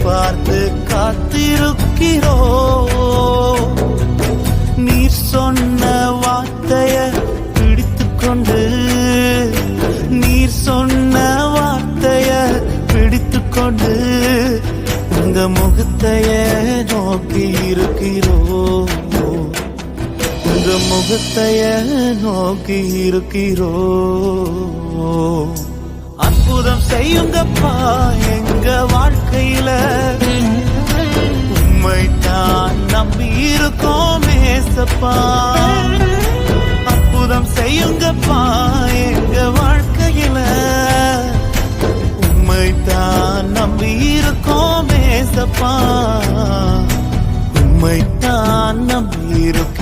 எதிர்பார்த்து காத்திருக்கிறோ. நீர் சொன்ன வார்த்தைய பிடித்துக்கொண்டு, நீர் சொன்ன வார்த்தைய பிடித்துக்கொண்டு உங்க முகத்தைய நோக்கி இருக்கிறோ. உங்க முகத்தைய நோக்கி இருக்கிறோ. அற்புதம் செய்யுங்கப்பா எங்க வாழ்க்கையில, உம்மை தான் நம்பி இருக்கோம் ஏசப்பா. அற்புதம் செய்யுங்கப்பா எங்க வாழ்க்கையில, உம்மை தான் நம்பி இருக்கோம் ஏசப்பா. உம்மை தான் நம்பி இருக்கோம்.